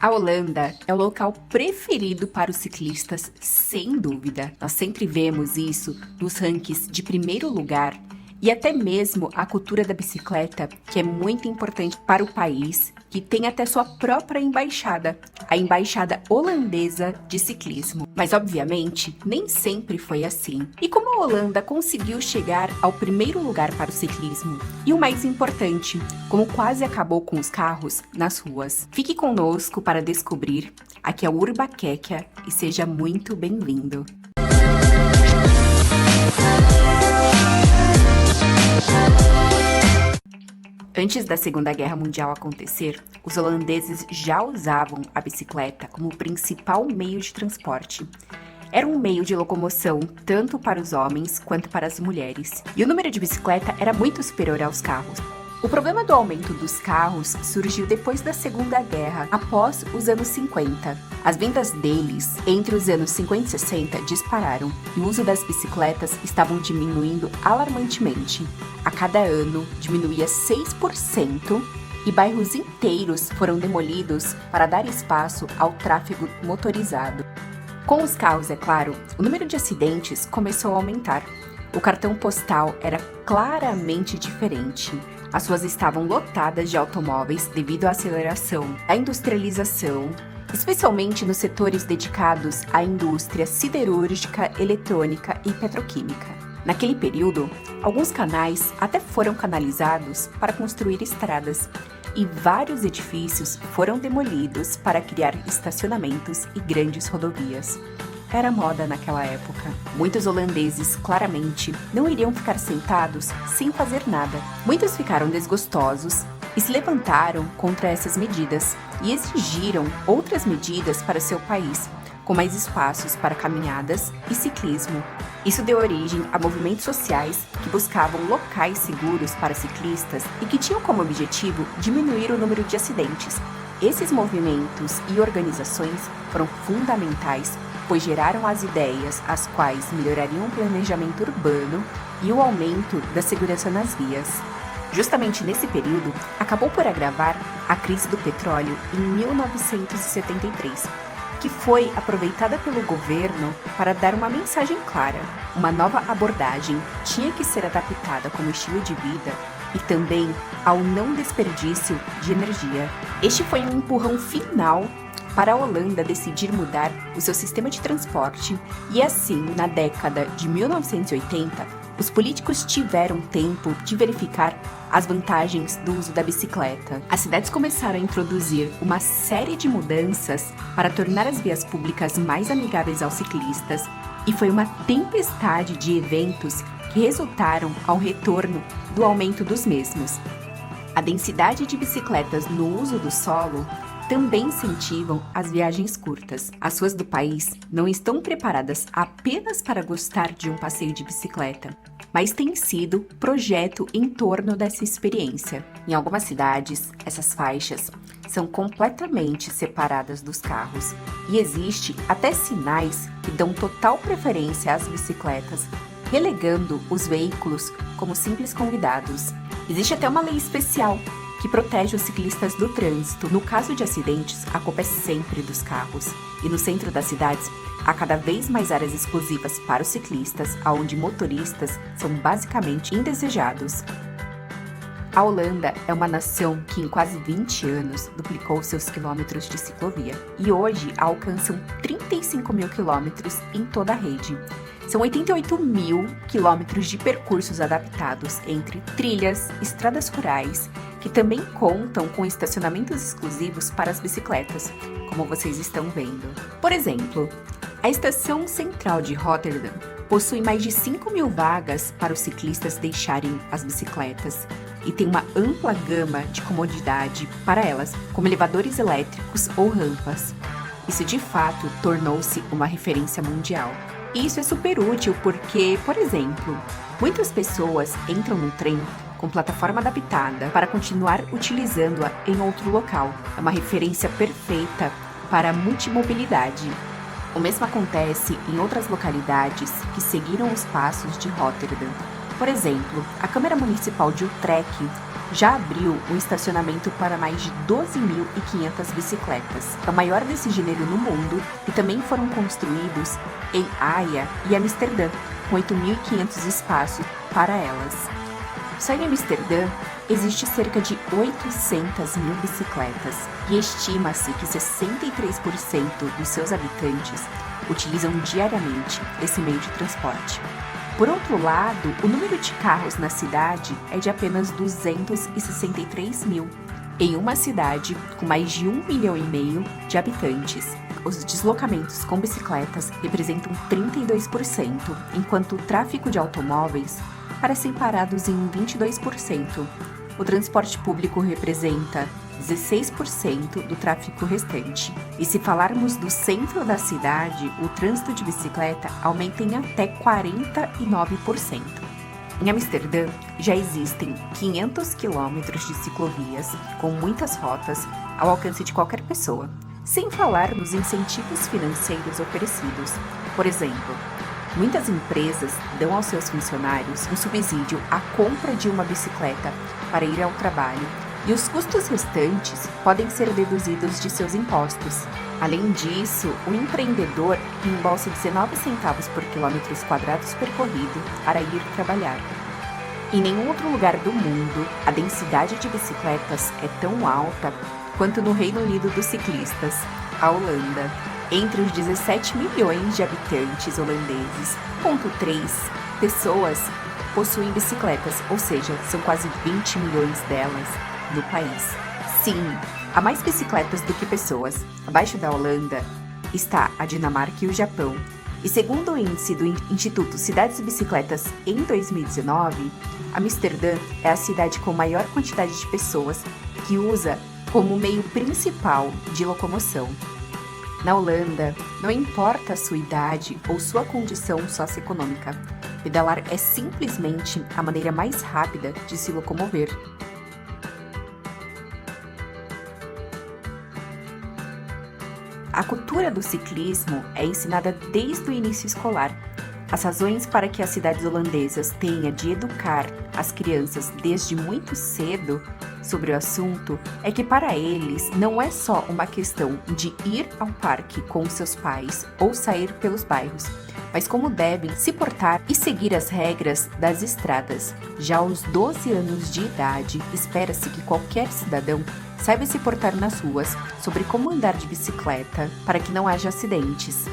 A Holanda é o local preferido para os ciclistas, sem dúvida. Nós sempre vemos isso nos rankings de primeiro lugar e até mesmo a cultura da bicicleta, que é muito importante para o país, que tem até sua própria embaixada, a Embaixada Holandesa de Ciclismo. Mas, obviamente, nem sempre foi assim. E como a Holanda conseguiu chegar ao primeiro lugar para o ciclismo? E o mais importante, como quase acabou com os carros nas ruas? Fique conosco para descobrir. Aqui é o Urbaquequia e seja muito bem-vindo. Antes da Segunda Guerra Mundial acontecer, os holandeses já usavam a bicicleta como principal meio de transporte. Era um meio de locomoção tanto para os homens quanto para as mulheres, e o número de bicicleta era muito superior aos carros. O problema do aumento dos carros surgiu depois da Segunda Guerra, após os anos 50. As vendas deles, entre os anos 50 e 60, dispararam e o uso das bicicletas estavam diminuindo alarmantemente. A cada ano, diminuía 6% e bairros inteiros foram demolidos para dar espaço ao tráfego motorizado. Com os carros, é claro, o número de acidentes começou a aumentar. O cartão postal era claramente diferente. As ruas estavam lotadas de automóveis devido à aceleração, à industrialização, especialmente nos setores dedicados à indústria siderúrgica, eletrônica e petroquímica. Naquele período, alguns canais até foram canalizados para construir estradas e vários edifícios foram demolidos para criar estacionamentos e grandes rodovias. Era moda naquela época. Muitos holandeses, claramente, não iriam ficar sentados sem fazer nada. Muitos ficaram desgostosos e se levantaram contra essas medidas e exigiram outras medidas para seu país, com mais espaços para caminhadas e ciclismo. Isso deu origem a movimentos sociais que buscavam locais seguros para ciclistas e que tinham como objetivo diminuir o número de acidentes. Esses movimentos e organizações foram fundamentais, pois geraram as ideias, as quais melhorariam o planejamento urbano e o aumento da segurança nas vias. Justamente nesse período, acabou por agravar a crise do petróleo em 1973, que foi aproveitada pelo governo para dar uma mensagem clara. Uma nova abordagem tinha que ser adaptada como estilo de vida e também ao não desperdício de energia. Este foi um empurrão final para a Holanda decidir mudar o seu sistema de transporte e assim, na década de 1980, os políticos tiveram tempo de verificar as vantagens do uso da bicicleta. As cidades começaram a introduzir uma série de mudanças para tornar as vias públicas mais amigáveis aos ciclistas e foi uma tempestade de eventos que resultaram ao retorno do aumento dos mesmos. A densidade de bicicletas no uso do solo também incentivam as viagens curtas. As ruas do país não estão preparadas apenas para gostar de um passeio de bicicleta, mas tem sido projeto em torno dessa experiência. Em algumas cidades, essas faixas são completamente separadas dos carros e existe até sinais que dão total preferência às bicicletas, relegando os veículos como simples convidados. Existe até uma lei especial que protege os ciclistas do trânsito. No caso de acidentes, a culpa é sempre dos carros. E no centro das cidades, há cada vez mais áreas exclusivas para os ciclistas, onde motoristas são basicamente indesejados. A Holanda é uma nação que em quase 20 anos duplicou seus quilômetros de ciclovia e hoje alcançam 35 mil quilômetros em toda a rede. São 88 mil quilômetros de percursos adaptados entre trilhas, estradas rurais, que também contam com estacionamentos exclusivos para as bicicletas, como vocês estão vendo. Por exemplo, a estação central de Rotterdam possui mais de 5 mil vagas para os ciclistas deixarem as bicicletas e tem uma ampla gama de comodidade para elas, como elevadores elétricos ou rampas. Isso de fato tornou-se uma referência mundial. E isso é super útil porque, por exemplo, muitas pessoas entram no trem com plataforma adaptada para continuar utilizando-a em outro local. É uma referência perfeita para a multimobilidade. O mesmo acontece em outras localidades que seguiram os passos de Rotterdam. Por exemplo, a Câmara Municipal de Utrecht já abriu um estacionamento para mais de 12.500 bicicletas, é o maior desse gênero no mundo, e também foram construídos em Haia e Amsterdã, com 8.500 espaços para elas. Só em Amsterdã existe cerca de 800 mil bicicletas e estima-se que 63% dos seus habitantes utilizam diariamente esse meio de transporte. Por outro lado, o número de carros na cidade é de apenas 263 mil, em uma cidade com mais de 1,5 milhão de habitantes. Os deslocamentos com bicicletas representam 32%, enquanto o tráfego de automóveis parecem parados em 22%. O transporte público representa 16% do tráfego restante. E se falarmos do centro da cidade, o trânsito de bicicleta aumenta em até 49%. Em Amsterdã, já existem 500 quilômetros de ciclovias, com muitas rotas ao alcance de qualquer pessoa, sem falar nos incentivos financeiros oferecidos. Por exemplo, muitas empresas dão aos seus funcionários um subsídio à compra de uma bicicleta para ir ao trabalho, e os custos restantes podem ser deduzidos de seus impostos. Além disso, o empreendedor reembolsa 19 centavos por quilômetro quadrados percorrido para ir trabalhar. Em nenhum outro lugar do mundo, a densidade de bicicletas é tão alta quanto no Reino Unido dos ciclistas, a Holanda. Entre os 17 milhões de habitantes holandeses, 0,3 pessoas possuem bicicletas, ou seja, são quase 20 milhões delas no país. Sim, há mais bicicletas do que pessoas. Abaixo da Holanda está a Dinamarca e o Japão. E segundo o índice do Instituto Cidades e Bicicletas em 2019, Amsterdã é a cidade com maior quantidade de pessoas que usa como meio principal de locomoção. Na Holanda, não importa a sua idade ou sua condição socioeconômica, pedalar é simplesmente a maneira mais rápida de se locomover. A cultura do ciclismo é ensinada desde o início escolar. As razões para que as cidades holandesas tenham de educar as crianças desde muito cedo sobre o assunto é que para eles não é só uma questão de ir ao parque com seus pais ou sair pelos bairros, mas como devem se portar e seguir as regras das estradas. Já aos 12 anos de idade, espera-se que qualquer cidadão saiba se portar nas ruas sobre como andar de bicicleta para que não haja acidentes.